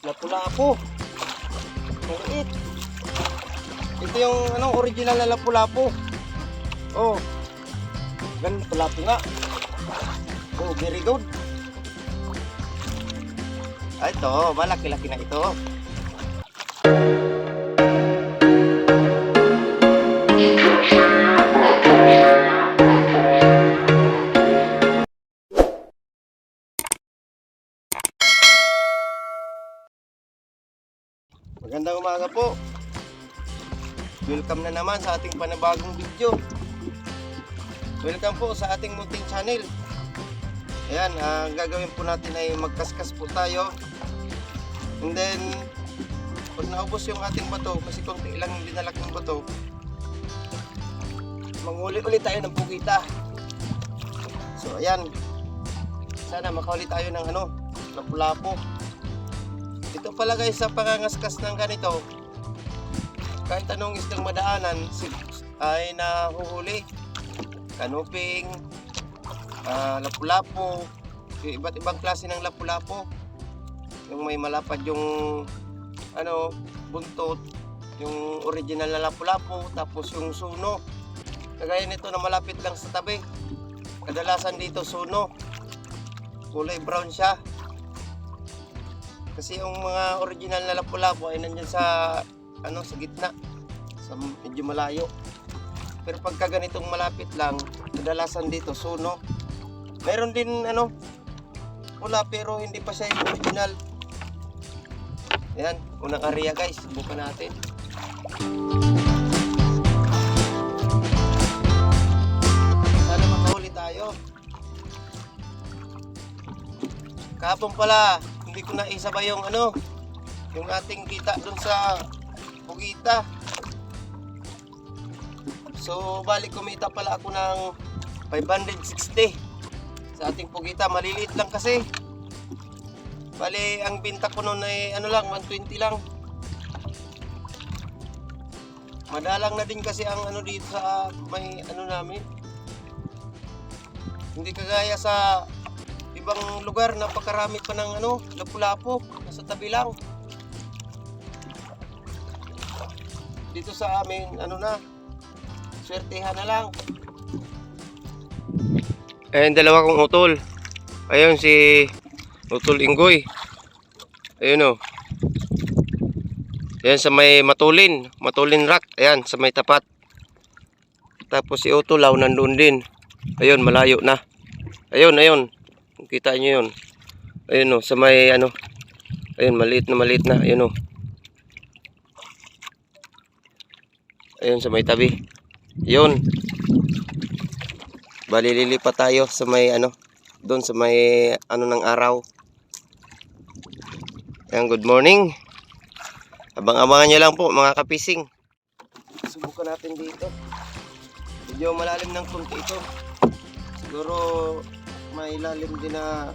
Lapu-lapu. Maliit. Ito yung original na lapu-lapu. Oh. Gan lapu nga. Oh, very good. Ito, malaki-laki na ito. Magandang umaga po. Welcome na naman sa ating panibagong video. Welcome po sa ating munting channel. Ayan, gagawin po natin ay magkaskas po tayo. And then, pag naubos yung ating bato, kasi konti lang yung dinalak ng bato, manghuli ulit tayo ng pugita. So ayan, sana makahuli tayo ng lapu-lapu. Ito pala guys, sa pangangaskas ng ganito, kahit anong isdang madaanan ay nahuhuli. Kanuping, lapu-lapu, iba't ibang klase ng lapu-lapu. Yung may malapad yung buntot, yung original na lapu-lapu, tapos yung suno. Kagaya nito na malapit lang sa tabi. Kadalasan dito suno. Kulay brown siya. Kasi yung mga original na lapu-lapu ay nandyan sa sa gitna, sa medyo malayo. Pero pagka ganitong malapit lang, kadalasan dito suno. Meron din pula pero hindi pa siya yung original. Ayan, unang area guys, subukan natin. Sana makahuli tayo. Kahapon pala hindi ko naisabay yung yung ating kita dun sa pugita. So balik kumita pala ako ng 560 sa ating pugita. Maliliit lang kasi. Bali ang binta ko noon ay 120 lang. Madalang na din kasi ang dito sa may namin. Hindi kagaya sa ibang lugar, napakarami pa ng lapu-lapu nasa tabi lang. Dito sa amin swertehan na lang. Ayun, dalawa kong utol. Ayun si Utol Inggoy. Ayun Ayan sa may Matulin Rock. Ayan sa may tapat. Tapos si Utol nandun din. Ayun, malayo na. Ayun. Kita nyo yun. Ayun sa may ayun, maliit na. Ayun ayun sa may tabi. Yun. Bali lilipat tayo sa may doon sa may ng araw. Ayan, good morning. Abang-abangan nyo lang po mga kapising. Subukan natin dito. Medyo malalim ng konti ito. Siguro may ilalim din na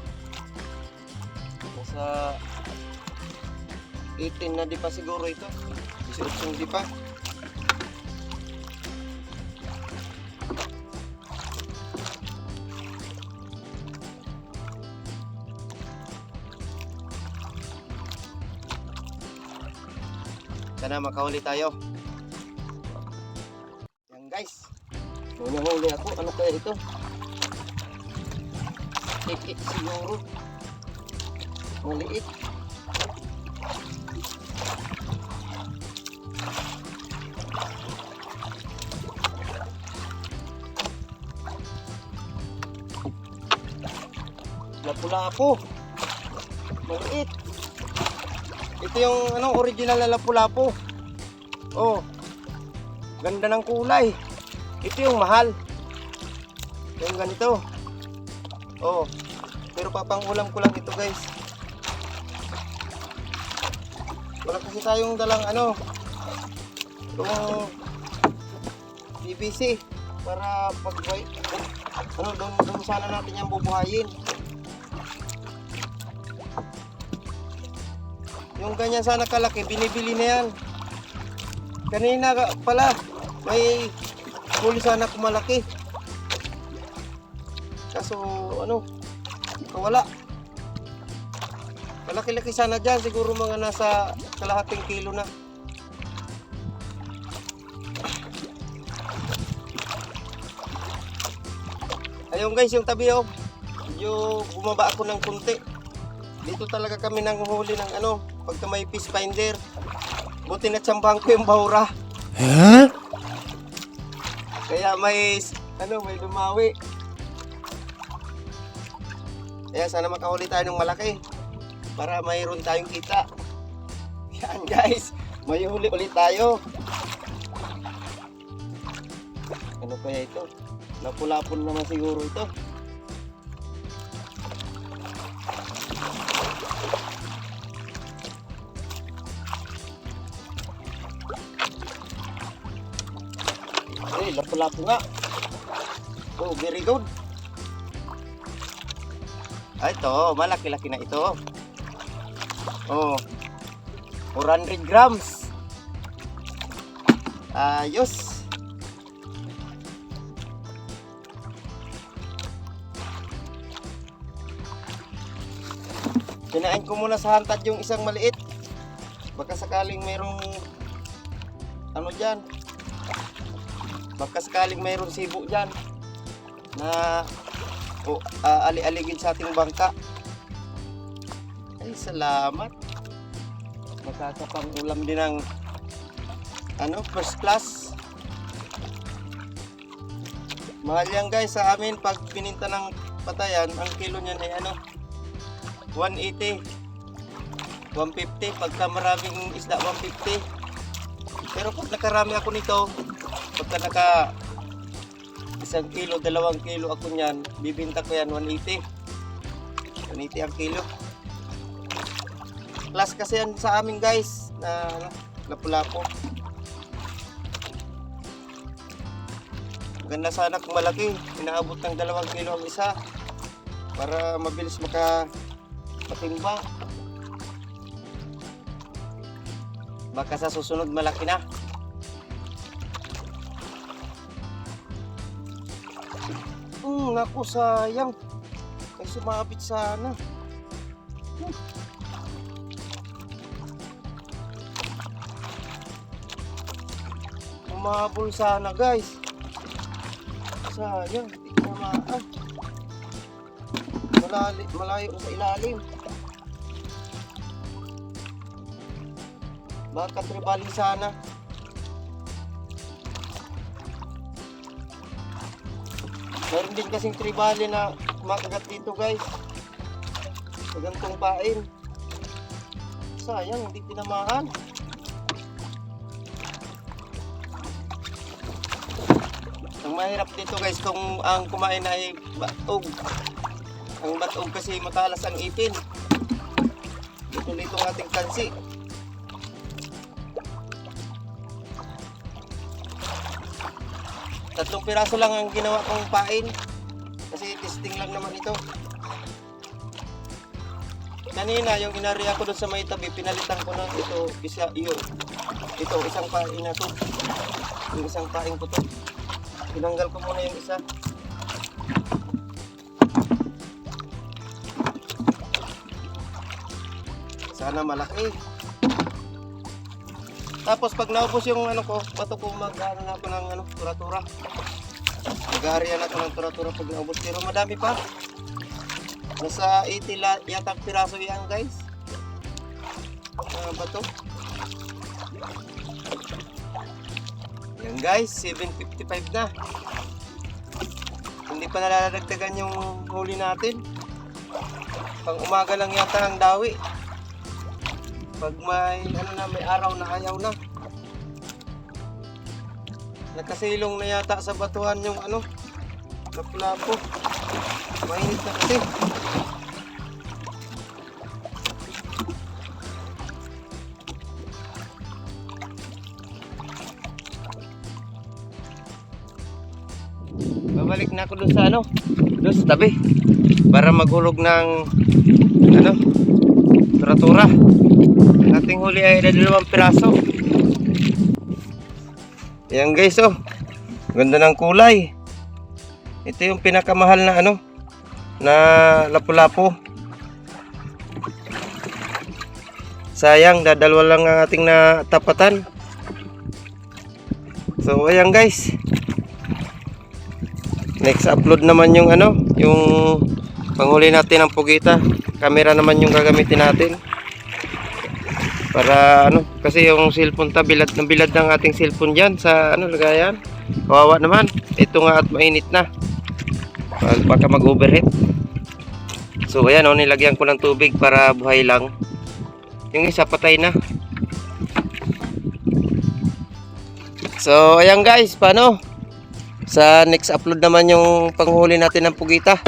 nasa 18 na di pa siguro ito. 18 di pa. Sana makahuli tayo. Yan guys. Muna huli ako. Ano kaya ito? Tikit siguro. Maliit. Lapu-lapu. Maliit. Ito yung original na lapu-lapu. Oh. Ganda ng kulay. Ito yung mahal. Yung ganito. Oh. Pero papangulam ko lang ito, guys. Wala kasi tayong dalang yung PVC para pag-buhay. Doon sana natin yung bubuhayin. Yung ganyan sana kalaki, binibili na yan. Kanina pala, may huli sana kumalaki. Kaso, wala. Malaki-laki sana dyan, siguro mga nasa kalahating kilo na. Ayun guys, yung tabi oh. Medyo bumaba ako ng kunti. Dito talaga kami nanguhuli ng ano, pagka may fish finder. Buti na tsambahan ko yung bahura. Huh? Kaya may lumawi. Kaya sana makahuli tayo ng malaki para mayroon tayong kita. Yan guys, may huli ulit tayo. Ano kaya ito? Napulapon naman siguro ito. Lapu-lapu nga. Oh, very good. Ito, malaki-laki na ito. Oh, 400 grams. Ayos. Kinain ko muna sa hantad yung isang maliit. Baka sakaling mayroong ano dyan. Baka sakaling mayroong sibo dyan na ali-aligid sa ating bangka. Ay, salamat. Makakapang ulam din ng first class. Mahal yan guys sa amin pag pininta ng patayan. Ang kilo niyan ay 180, 150. Pagka maraming isda, 150. Pero pag nakarami ako nito, pagka naka 1 kilo, 2 kilo ako niyan, bibinta ko yan 180. 180 ang kilo. Plus kasi yan sa amin guys, na lapu-lapu. Maganda sana kung malaki, inaabot ng 2 kilo ang isa para mabilis makapatimba. Baka sa susunod malaki na. Naku, sayang. Ay, sumabit sana. Umabol sana guys. Sayang, hindi ko namaan. Malayo na sa ilalim. Baka tribali sana. Meron din kasing tribali na kumakagat dito guys. Sa gantong pain. Sayang, hindi tinamaan. Ang mahirap dito guys kung ang kumain ay batog. Ang batog kasi matalas ang ipin. Dito ang ating kansi. Tatlong piraso lang ang ginawa kong pain kasi testing lang naman ito. Kanina yung inariya ko doon sa may tabi, pinalitan ko na ito isang pain na to. Yung isang pain ko to. Tinanggal ko muna yung isa. Sana malaki. Tapos pag naubos yung bato ko, mag-ano na ako ng tura-tura. Mag-aharian ako ng tura-tura pag naubos. Pero madami pa. Nasa 80 yata piraso yan guys. Bato. Yan guys, 755 na. Hindi pa nalalagdagan yung huli natin. Pang umaga lang yata ang dawi. Pag may may araw na ayaw na. Nakasilong na yata sa batuhan yung lapu-lapu. Mainit na kasi. Babalik na ako dun sa dun sa tabi para maghulog ng tura-tura. Ang ating huli ay 2 piraso. Ayan guys, ganda ng kulay. Ito yung pinakamahal na na lapu-lapu. Sayang, dadalwa lang ang ating natapatan. So ayan guys, next upload naman yung yung panghuli natin ng pugita. Camera naman yung gagamitin natin. Para kasi yung cellphone bilad ng ating cellphone diyan sa lagayan. Kawawa naman. Ito nga at mainit na. Baka mag-overheat. So ayan nilagyan ko ng tubig para buhay lang. Yung isa patay na. So ayan guys, paano? Sa next upload naman yung panghuli natin ng pugita.